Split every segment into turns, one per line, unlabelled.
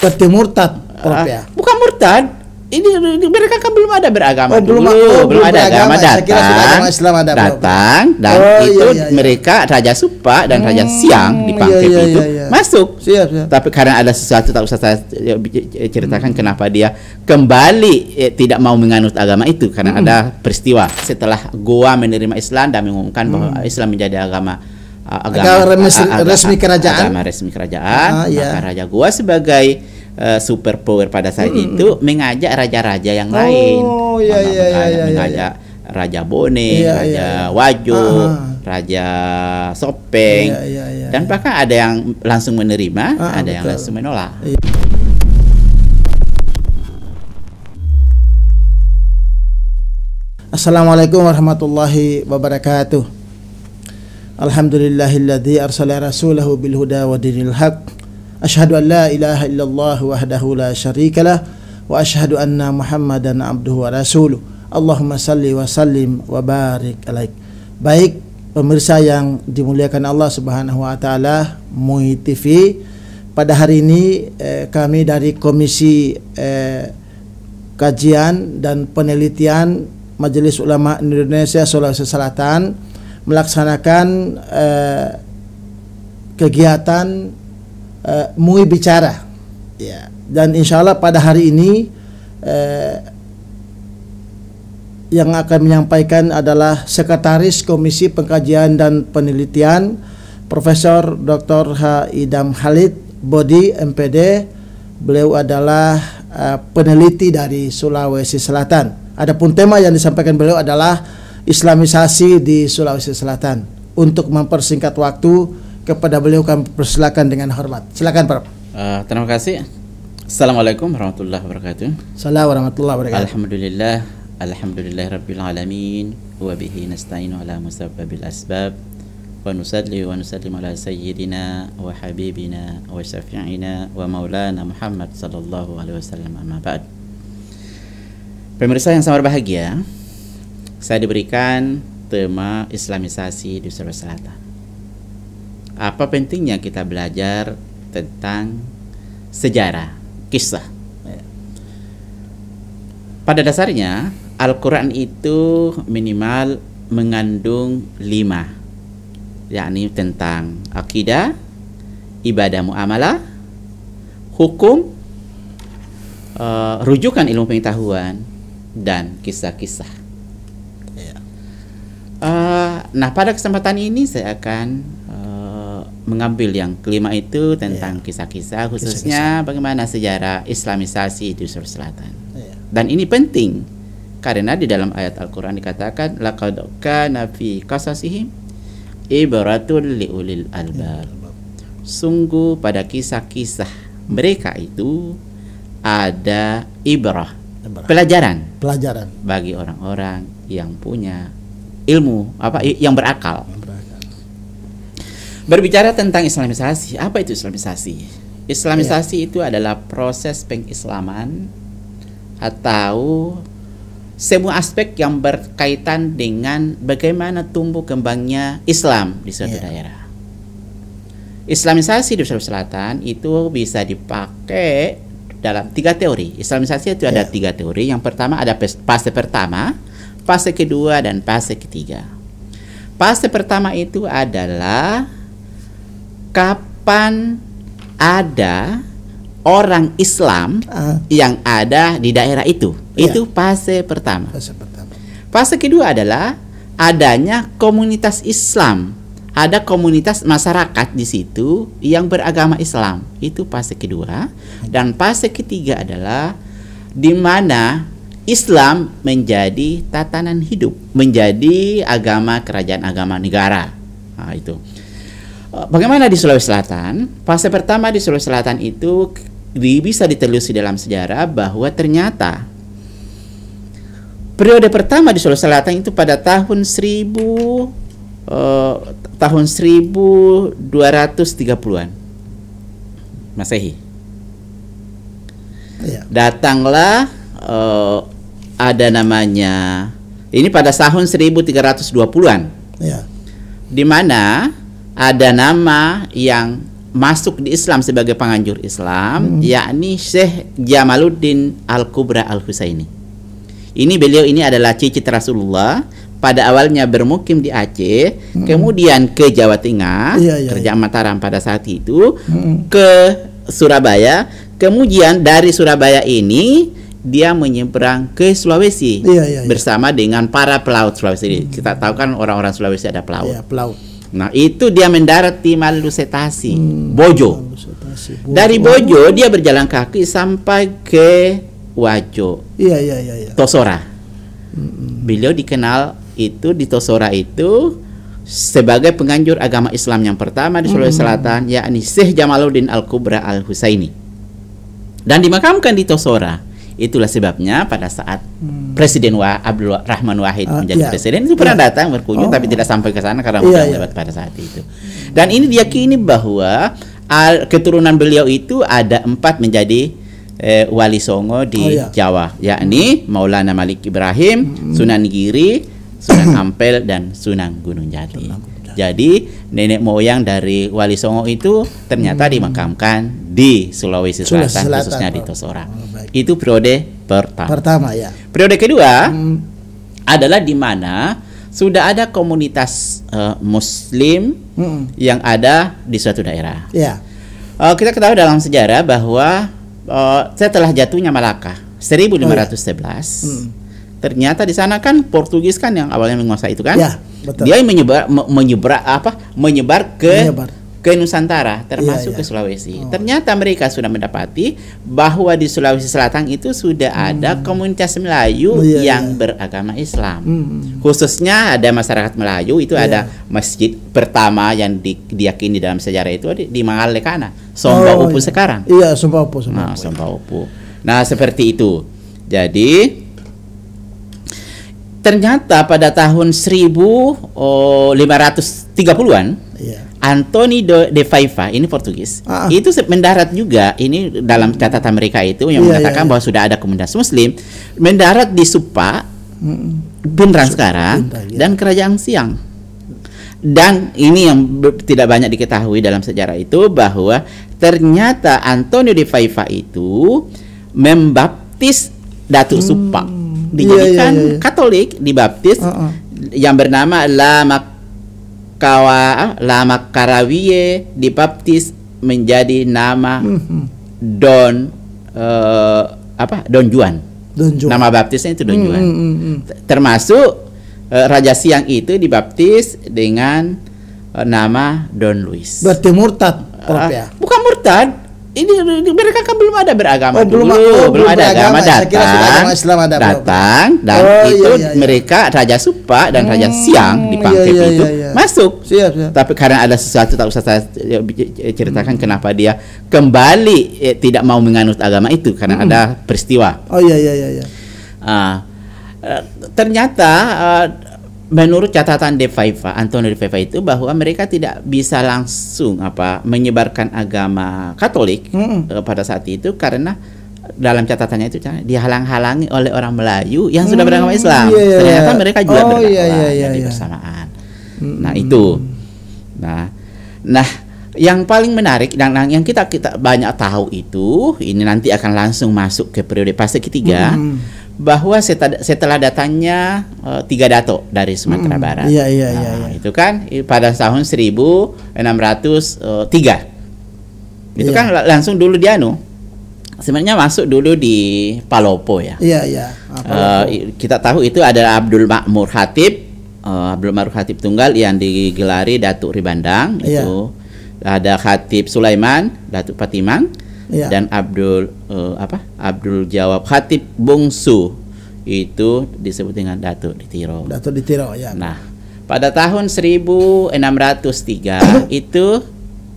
seperti murtad, Prof ya.
Bukan murtad. Ini mereka kan belum ada beragama
belum
ada agama,
Saya kira sudah agama Islam ada,
datang dan itu mereka Raja Supa dan Raja Siang dipanggil itu masuk.
Siap.
Tapi karena ada sesuatu tak usah saya ceritakan kenapa dia kembali tidak mau menganut agama itu karena ada peristiwa setelah Goa menerima Islam dan mengumumkan bahwa Islam menjadi agama
resmi kerajaan.
Maka Raja Goa sebagai super power pada saat itu mengajak raja-raja yang lain, mengajak Raja Bone, Raja Wajo, Raja Sopeng, dan bahkan ada yang langsung menerima, ada yang langsung menolak.
Assalamualaikum warahmatullahi wabarakatuh. Alhamdulillahilladzi arsala rasulahu bil huda wa dinil haqq. Asyhadu an la ilaha illallah wahdahu la syarikalah wa asyhadu anna Muhammadan abduhu wa rasuluh. Allahumma salli wa sallim wa barik alaik. Baik pemirsa yang dimuliakan Allah Subhanahu wa taala, MUI TV. Pada hari ini kami dari Komisi Kajian dan Penelitian Majelis Ulama Indonesia Sulawesi Selatan melaksanakan kegiatan MUI Bicara ya, dan insya Allah pada hari ini yang akan menyampaikan adalah Sekretaris Komisi Pengkajian dan Penelitian Profesor Dr. H. Idam Khalid Bodi MPD. Beliau adalah peneliti dari Sulawesi Selatan. Adapun tema yang disampaikan beliau adalah Islamisasi di Sulawesi Selatan. Untuk mempersingkat waktu, kepada beliau kami persilakan dengan hormat. Silakan, Prof.
Terima kasih. Assalamualaikum warahmatullahi wabarakatuh.
Assalamualaikum warahmatullahi wabarakatuh.
Alhamdulillahirabbil alamin wa bihi nasta'inu ala musabbabil asbab wa nusalli wa nusallim ala sayyidina wa habibina wa syafi'ina wa maulana Muhammad sallallahu alaihi wasallam, amma ba'd. Pemirsa yang sangat berbahagia, saya diberikan tema Islamisasi di Sulawesi Selatan. Apa pentingnya kita belajar tentang sejarah, kisah? Pada dasarnya Al-Quran itu minimal mengandung 5, yakni tentang akidah, ibadah muamalah, hukum, rujukan ilmu pengetahuan, dan kisah-kisah. Nah, pada kesempatan ini saya akan mengambil yang kelima itu tentang kisah-kisah, khususnya bagaimana sejarah Islamisasi di Sulawesi Selatan. Dan ini penting karena di dalam ayat Al-Quran dikatakan laqad kana fi qasasihim ibratul liulil albab. Sungguh pada kisah-kisah mereka itu ada ibrah, pelajaran bagi orang-orang yang punya ilmu, yang berakal. Berbicara tentang Islamisasi, apa itu Islamisasi? Islamisasi itu adalah proses pengislaman atau semua aspek yang berkaitan dengan bagaimana tumbuh kembangnya Islam di suatu daerah. Islamisasi di Sulawesi Selatan itu bisa dipakai dalam 3 teori. Islamisasi itu ada 3 teori. Yang pertama ada fase pertama, fase kedua, dan fase ketiga. Fase pertama itu adalah kapan ada orang Islam yang ada di daerah itu. Itu fase pertama. Fase kedua adalah adanya komunitas Islam. Ada komunitas masyarakat di situ yang beragama Islam. Itu fase kedua. Dan fase ketiga adalah di mana Islam menjadi tatanan hidup, menjadi agama kerajaan, agama negara. Nah, itu. Bagaimana di Sulawesi Selatan? Fase pertama di Sulawesi Selatan itu bisa ditelusuri dalam sejarah bahwa ternyata periode pertama di Sulawesi Selatan itu pada tahun 1230-an Masehi. Datanglah ada namanya, ini pada tahun 1320-an, di mana ada nama yang masuk di Islam sebagai penganjur Islam, yakni Syekh Jamaluddin Al-Kubra Al-Husaini. Ini beliau ini adalah cicit Rasulullah. Pada awalnya bermukim di Aceh, kemudian ke Jawa Tengah, Kerajaan Mataram pada saat itu, ke Surabaya, kemudian dari Surabaya ini dia menyeberang ke Sulawesi bersama dengan para pelaut Sulawesi. Kita tahu kan orang-orang Sulawesi ada pelaut. Pelaut. Nah, itu dia mendarat di Malusetasi, Bojo. Dari Bojo dia berjalan kaki sampai ke Wajo, Tosora. Beliau dikenal itu di Tosora itu sebagai penganjur agama Islam yang pertama di Sulawesi Selatan, yakni Syekh Jamaluddin Al-Kubra Al-Husaini, dan dimakamkan di Tosora. Itulah sebabnya pada saat Presiden Abdul Rahman Wahid menjadi presiden itu pernah datang berkunjung, tapi tidak sampai ke sana karena lewat pada saat itu. Dan ini diyakini bahwa keturunan beliau itu ada 4 menjadi wali songo di Jawa, yakni Maulana Malik Ibrahim, Sunan Giri, Sunan Ampel, dan Sunan Gunung Jati. Jadi nenek moyang dari Wali Songo itu ternyata dimakamkan di Sulawesi Selatan, khususnya di Tosora. Itu periode pertama. Periode kedua adalah di mana sudah ada komunitas Muslim yang ada di suatu daerah. Kita ketahui dalam sejarah bahwa setelah jatuhnya Malaka 1511, ternyata di sana kan Portugis kan yang awalnya menguasai itu kan. Betul. Dia menyebar ke Nusantara, termasuk ke Sulawesi. Ternyata mereka sudah mendapati bahwa di Sulawesi Selatan itu sudah ada komunitas Melayu yang beragama Islam. Khususnya ada masyarakat Melayu itu ada masjid pertama yang diyakini dalam sejarah itu di Mangalekana, Somba Upu sekarang.
Somba Upu.
Somba Upu. Nah, seperti itu. Jadi ternyata pada tahun 1530-an Antoni de Faiva, ini Portugis, itu mendarat juga. Ini dalam catatan mereka itu yang mengatakan bahwa sudah ada komunitas Muslim mendarat di Supa, Pindrang sekarang, dan Kerajaan Siang. Dan ini yang tidak banyak diketahui dalam sejarah itu, bahwa ternyata Antonio de Faiva itu membaptis Datuk Supa, dijadikan Katolik, dibaptis yang bernama Lama Karawiye, dibaptis menjadi nama Don Juan. Nama baptisnya itu Don Juan. Termasuk Raja Siang itu dibaptis dengan nama Don Luis.
Berarti murtad,
bukan murtad. Ini mereka kan belum ada beragama belum ada agama, datang dan mereka Raja Supa dan Raja Siang dipanggil itu masuk. Tapi karena ada sesuatu tak usah saya ceritakan kenapa dia kembali tidak mau menganut agama itu, karena ada peristiwa. Ternyata menurut catatan Antonio de Faiva itu, bahwa mereka tidak bisa langsung menyebarkan agama Katolik pada saat itu, karena dalam catatannya itu dihalang-halangi oleh orang Melayu yang sudah beragama Islam. Ternyata mereka juga berdakwah bersamaan. Nah itu. Nah yang paling menarik dan yang kita banyak tahu itu, ini nanti akan langsung masuk ke periode fase ketiga. Bahwa setelah datangnya 3 dato dari Sumatera Barat. Itu kan pada tahun 1603. Itu kan langsung dulu di sebenarnya masuk dulu di Palopo ya. Kita tahu itu ada Abdul Makmur Khatib, Tunggal yang digelari Datuk Ribandang. Itu ada Khatib Sulaiman, Datuk Patimang. Dan Abdul Jawab Khatib Bungsu itu disebut dengan Datuk Ditiro. Nah, pada tahun 1603 itu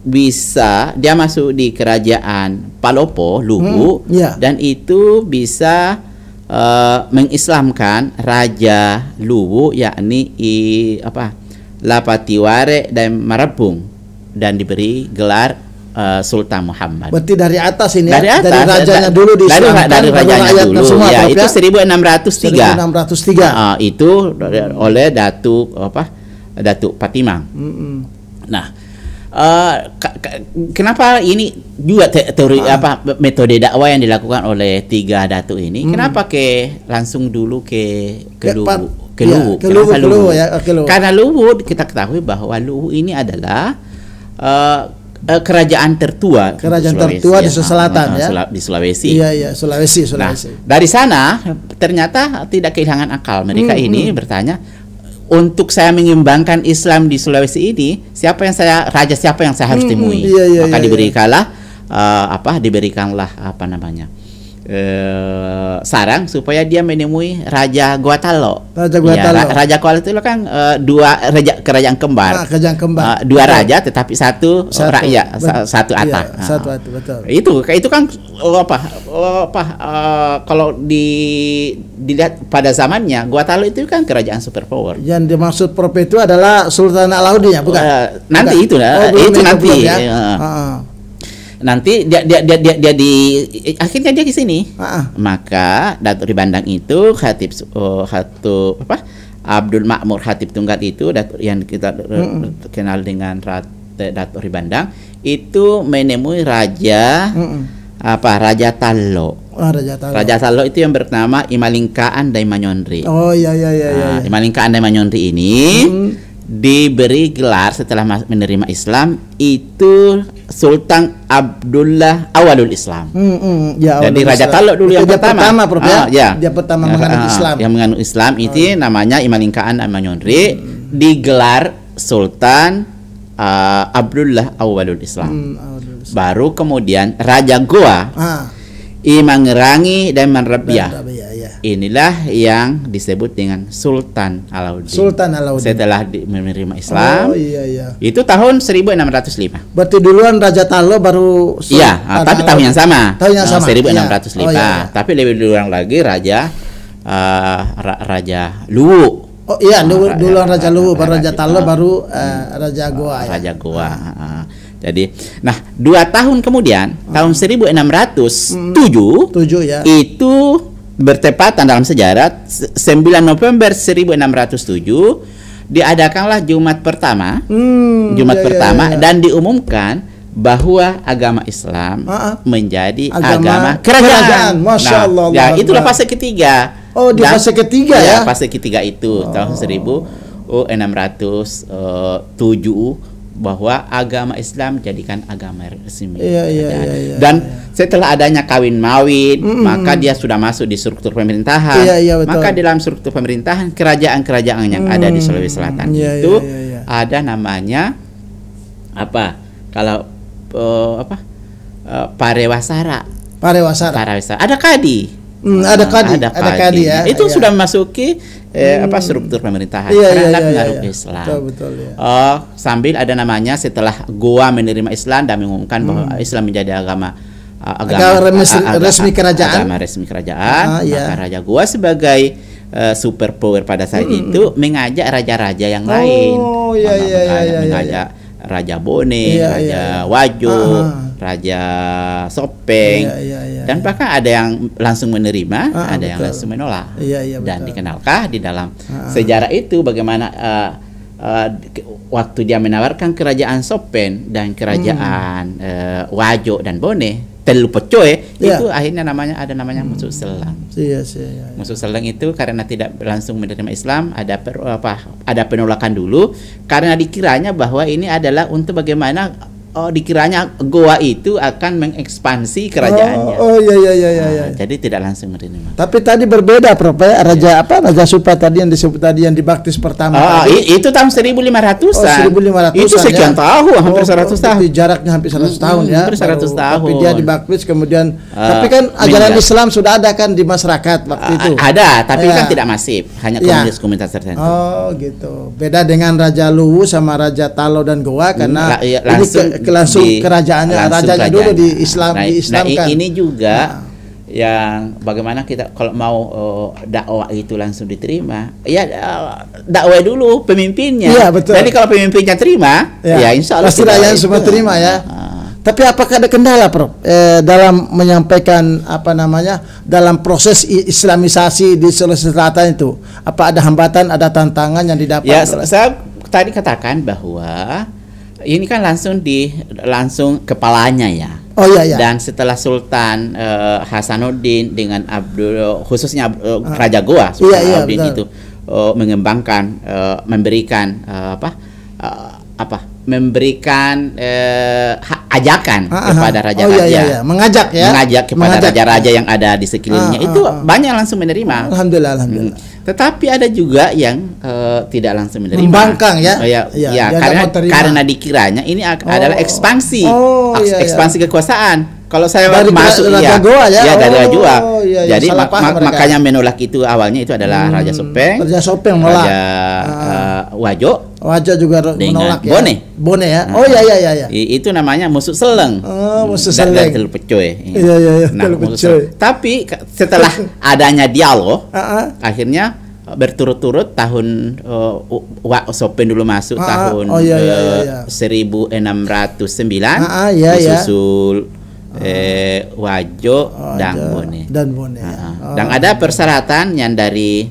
bisa dia masuk di kerajaan Palopo, Luwu, dan itu bisa mengislamkan Raja Luwu, yakni Lapatiware dan Marabung, dan diberi gelar Sultan Muhammad.
Berarti dari atas ini
dari atas,
dari rajanya dulu diislamkan,
dari rajanya dulu semua, ya, itu 1603. Itu oleh Datuk Patimang. Nah, Kenapa ini juga teori metode dakwah yang dilakukan oleh 3 datuk ini? Kenapa langsung dulu ke Luwu? Karena Luwu kita ketahui bahwa Luwu ini adalah kerajaan tertua
di selatan
di Sulawesi.
Iya, Sulawesi.
Nah, dari sana ternyata tidak kehilangan akal mereka ini bertanya, untuk saya mengembangkan Islam di Sulawesi ini, siapa yang saya harus temui? Maka diberikanlah saran supaya dia menemui Raja Gotalo. Raja Gotalo itu kan kerajaan kembar. Dua raja tetapi satu rakyat, satu atap.
Betul.
Itu kan kalau dilihat pada zamannya Gotalo itu kan kerajaan superpower.
Yang dimaksud Prof itu adalah Sultan Alauddin ya, bukan?
Nanti itu nanti. Nanti dia akhirnya dia ke sini. Maka Datuk Ribandang itu Abdul Makmur Khatib Tunggal itu yang kita kenal dengan Datuk Ribandang itu menemui Raja Tallo. Raja Tallo itu yang bernama Imalingkaan Daimanyonri. Imalingkaan Daimanyonri ini diberi gelar setelah menerima Islam itu Sultan Abdullah Awalul Islam. Jadi Raja Tallo dulu yang pertama.
Dia pertama menganut Islam.
Yang menganut Islam itu namanya Imalingkaan Daimanyonri, digelar Sultan Abdullah Awalul Islam. Baru kemudian Raja Goa Imangerangi dan Manrabiah. Inilah yang disebut dengan Sultan Alauddin. Setelah menerima Islam. Itu tahun 1605.
Berarti duluan Raja Tallo baru
tapi tahun yang sama. 1605.
Iya.
Tapi lebih duluan lagi Raja Luwu.
Duluan Raja Luwu, baru Raja Tallo, baru Raja Goa.
Raja Goa. Jadi, 2 tahun kemudian, tahun 1607 itu bertepatan dalam sejarah 9 November 1607 diadakanlah Jumat pertama. Dan diumumkan bahwa agama Islam menjadi agama kerajaan.
Masya Allah.
Itulah fase ketiga.
Di fase ketiga ya.
Fase ketiga itu tahun 1607 bahwa agama Islam jadikan agama resmi. Dan setelah adanya kawin mawin, maka dia sudah masuk di struktur pemerintahan. Maka dalam struktur pemerintahan kerajaan-kerajaan yang ada di Sulawesi Selatan itu ada namanya Parewasara. Ada kadi. Ada kadi ya. Itu sudah memasuki struktur pemerintahan karena pengaruh Islam.
Betul,
sambil ada namanya setelah Goa menerima Islam dan mengumumkan bahwa Islam menjadi agama resmi kerajaan. Maka Raja Goa sebagai superpower pada saat itu mengajak raja-raja yang lain. Mengajak Raja Bone, Raja Wajo, Raja Sopeng, dan bahkan ada yang langsung menerima, ada yang langsung menolak. Dan dikenalkah di dalam sejarah itu bagaimana waktu dia menawarkan kerajaan Sopen dan kerajaan Wajo dan Bone, Telu Pocoe, itu akhirnya ada namanya Musuh Selang. Musuh Selang itu karena tidak langsung menerima Islam, ada penolakan dulu karena dikiranya bahwa ini adalah untuk bagaimana dikiranya Goa itu akan mengekspansi kerajaannya. Jadi tidak langsung menerima.
Tapi tadi berbeda, Prof. Raja Supa tadi yang disebut tadi yang dibaptis pertama.
Itu tahun 1500-an. 1500-an. Itu sekian tahun, hampir 100 tahun.
Jaraknya hampir 100 tahun ya.
Hampir 100 tahun.
Tapi dia dibaptis kemudian. Tapi kan ajaran Islam sudah ada kan di masyarakat waktu itu. Ada,
tapi kan tidak masif, hanya komunitas tertentu.
Gitu. Beda dengan Raja Luwu sama Raja Tallo dan Goa karena langsung kerajaannya, rajanya dulu diislamkan.
Ini juga yang bagaimana kita kalau mau dakwah itu langsung diterima, dakwah dulu pemimpinnya. Jadi kalau pemimpinnya terima, insya Allah
pasti rakyat semua terima ya. Tapi apakah ada kendala, Prof, dalam menyampaikan dalam proses islamisasi di Sulawesi Selatan itu? Apa ada hambatan, ada tantangan yang didapat?
Saya tadi katakan bahwa ini kan langsung kepalanya ya.
Oh iya, iya.
Dan setelah Sultan Hasanuddin dengan khususnya Raja Goa Sultan Hasanuddin itu mengembangkan memberikan memberikan ajakan kepada raja-raja, mengajak kepada raja-raja yang ada di sekelilingnya, itu banyak langsung menerima.
Alhamdulillah.
Tetapi ada juga yang tidak langsung menerima.
Membangkang ya.
Karena dikiranya ini adalah ekspansi, ekspansi kekuasaan. Kalau saya
dari
masuk
dari Raja Goa.
Jadi makanya menolak itu awalnya itu adalah Raja Sopeng.
Raja Sopeng menolak.
Raja Wajo
juga menolak
ya.
Bone ya. Iya.
Itu namanya musuh seleng.
Musuh seleng.
Telu pecoy.
Iya.
Tapi setelah adanya dialog, akhirnya berturut-turut tahun Sopeng dulu masuk tahun 1609, disusul Wajo dan Bone. Dan ada persyaratan yang dari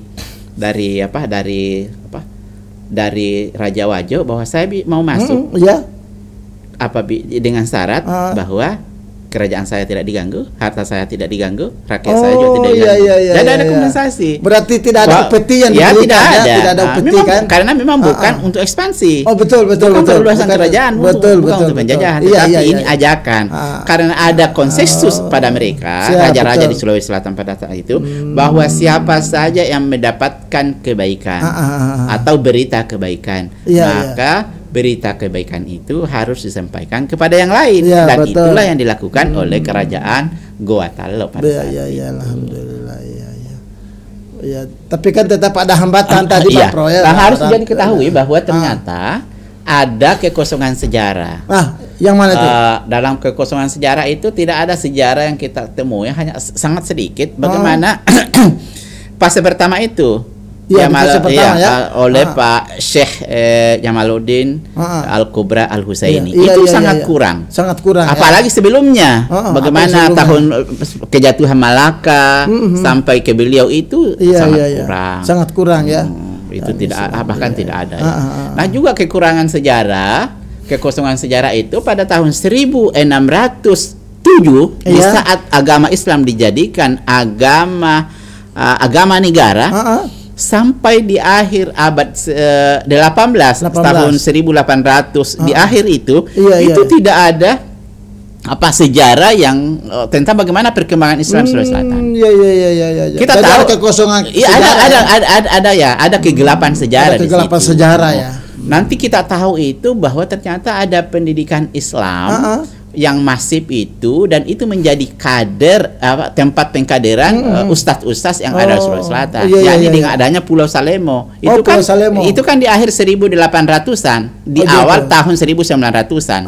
Raja Wajo bahwa saya mau masuk dengan syarat bahwa kerajaan saya tidak diganggu, harta saya tidak diganggu, rakyat saya juga tidak diganggu. Dan ada kompensasi.
Berarti tidak ada upeti yang
tidak ada
upeti kan?
Karena memang bukan untuk ekspansi.
Betul.
Bukan kerajaan, bukan untuk penjajahan, tetapi ini ajakan. Karena ada konsensus pada mereka, raja-raja di Sulawesi Selatan pada saat itu, bahwa siapa saja yang mendapatkan kebaikan atau berita kebaikan, maka berita kebaikan itu harus disampaikan kepada yang lain, dan itulah yang dilakukan oleh kerajaan Goa Talo pada saat itu.
Alhamdulillah. Ya, tapi kan tetap ada hambatan tadi Pak Pro ya.
Harus jadi ketahui bahwa ternyata ada kekosongan sejarah.
Yang mana itu?
Dalam kekosongan sejarah itu tidak ada sejarah yang kita temui, hanya sangat sedikit. Bagaimana fase pertama itu? Oleh Pak Syekh Jamaluddin Al-Kubra Al-Husaini itu sangat kurang. Apalagi sebelumnya, bagaimana tahun kejatuhan Malaka sampai ke beliau itu sangat kurang ya. Itu bahkan tidak ada. Nah, juga kekurangan sejarah, kekosongan sejarah itu pada tahun 1607 di saat agama Islam dijadikan agama negara. Sampai di akhir abad 18 tahun 1800 di akhir itu tidak ada sejarah yang tentang bagaimana perkembangan Islam Sulawesi Selatan. Kita tahu kekosongan. Ada kegelapan sejarah. Nanti kita tahu itu bahwa ternyata ada pendidikan Islam yang masif itu, dan itu menjadi kader tempat pengkaderan ustadz-ustadz yang ada di Sulawesi Selatan. Dengan adanya Pulau Salemo. Itu kan di akhir 1800-an, di awal tahun 1900-an.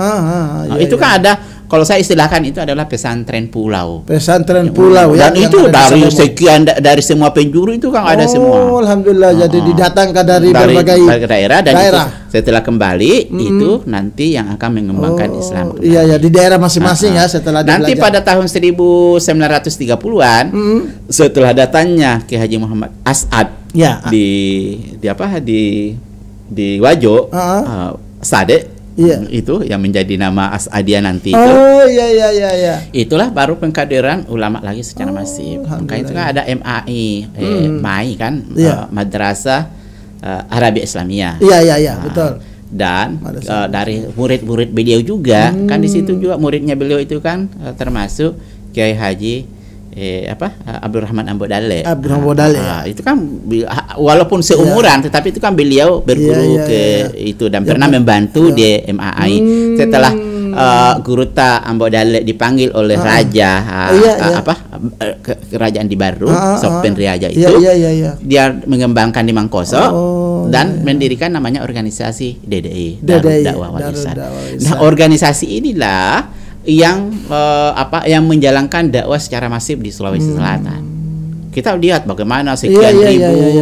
Itu kan ada, kalau saya istilahkan itu adalah pesantren pulau. Dan itu dari sekian dari semua penjuru itu kan ada semua.
Alhamdulillah. Jadi didatangkan dari berbagai
daerah, dan itu setelah kembali itu nanti yang akan mengembangkan Islam.
Di daerah masing-masing setelah
nanti pada tahun 1930-an setelah datangnya Ki Haji Muhammad As'ad di Wajo, Sade itu yang menjadi nama As'adiyah nanti itu. Itulah baru pengkaderan ulama lagi secara masif. Makanya itu kan ada MAI kan, Madrasah Arabia Islamiyah.
Betul.
Dan dari murid-murid beliau juga kan di situ juga muridnya beliau itu kan termasuk Kiai Haji Abdurrahman Ambo Dale. Itu kan walaupun seumuran, tetapi itu kan beliau berguru ke itu dan pernah membantu di MAI. Setelah Guruta Ambo Dale dipanggil oleh raja kerajaan di Baru, Sopeng Riaja itu, dia mengembangkan di Mangkoso dan mendirikan namanya organisasi DDI, Darul Dakwah Wal Irsyad. Nah, organisasi inilah yang menjalankan dakwah secara masif di Sulawesi Selatan. Kita lihat bagaimana sekian ribu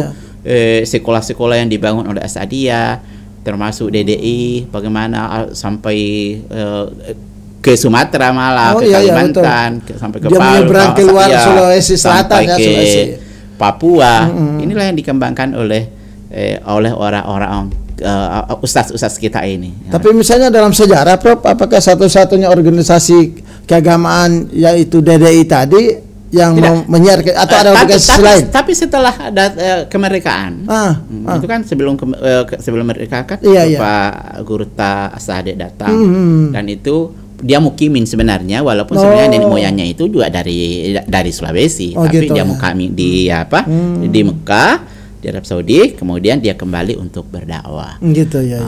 sekolah-sekolah yang dibangun oleh As'adiyah, termasuk DDI, bagaimana sampai ke Sumatera malah, ke Kalimantan, sampai ke Palu,
ke luar Sulawesi Selatan,
sampai ke Papua. Inilah yang dikembangkan oleh orang-orang ustaz-ustaz kita ini.
Tapi misalnya dalam sejarah, Prof, apakah satu-satunya organisasi keagamaan yaitu DDI tadi yang menyiarkan atau ada organisasi lain?
Tapi setelah ada kemerdekaan, itu kan sebelum merdeka kan, Pak Gurta Sadek datang dan itu dia mukimin sebenarnya, walaupun sebenarnya nenek moyangnya itu juga dari Sulawesi, tapi gitu, dia mukimin di di Mekah, di Arab Saudi, kemudian dia kembali untuk berdakwah.
Gitu ya.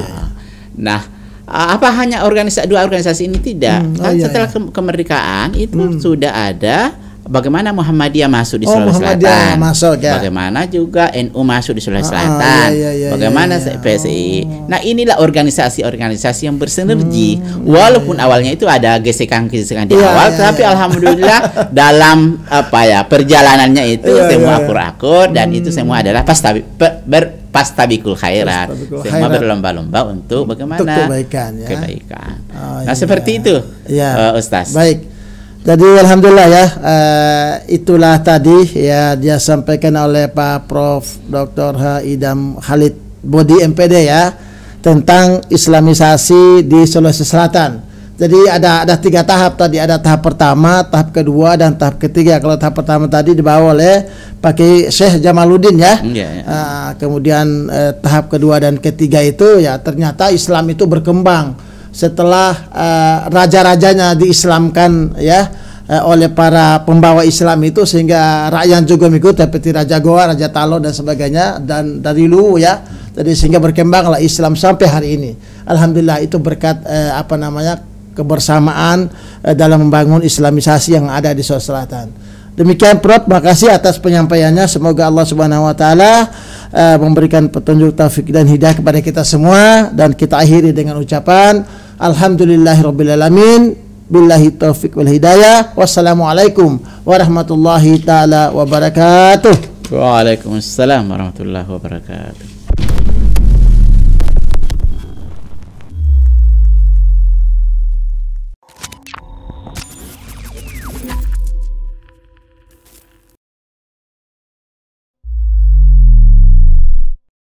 Nah, apa hanya dua organisasi ini tidak? Setelah kemerdekaan itu sudah ada bagaimana Muhammadiyah masuk di Sulawesi Selatan, bagaimana juga NU masuk di Sulawesi Selatan, bagaimana PSI. Nah, inilah organisasi-organisasi yang bersinergi. Walaupun awalnya itu ada gesekan-gesekan di awal, tapi alhamdulillah dalam perjalanannya itu semua akur-akur dan itu semua adalah pastabikul khairat. Semua berlomba-lomba untuk bagaimana kebaikan. Nah, seperti itu, Ustaz.
Baik. Jadi alhamdulillah ya, itulah tadi ya dia sampaikan oleh Pak Prof. Dr. H. Idam Khalid Bodi MPD ya tentang Islamisasi di Sulawesi Selatan. Jadi ada 3 tahap tadi, ada tahap pertama, tahap kedua dan tahap ketiga. Kalau tahap pertama tadi dibawa oleh Pak Syekh Jamaluddin ya. Kemudian tahap kedua dan ketiga itu ya ternyata Islam itu berkembang setelah raja-rajanya diislamkan ya oleh para pembawa Islam itu, sehingga rakyat juga mengikut seperti Raja Goa, Raja Talo dan sebagainya dan dari dulu ya. Jadi sehingga berkembanglah Islam sampai hari ini. Alhamdulillah itu berkat kebersamaan dalam membangun Islamisasi yang ada di Sulawesi Selatan. Demikian Prof, makasih atas penyampaiannya. Semoga Allah Subhanahu wa taala memberikan petunjuk, taufik dan hidayah kepada kita semua, dan kita akhiri dengan ucapan alhamdulillahirabbil alamin, billahi taufik wal hidayah. Wassalamualaikum warahmatullahi taala wabarakatuh.
Waalaikumsalam warahmatullahi wabarakatuh.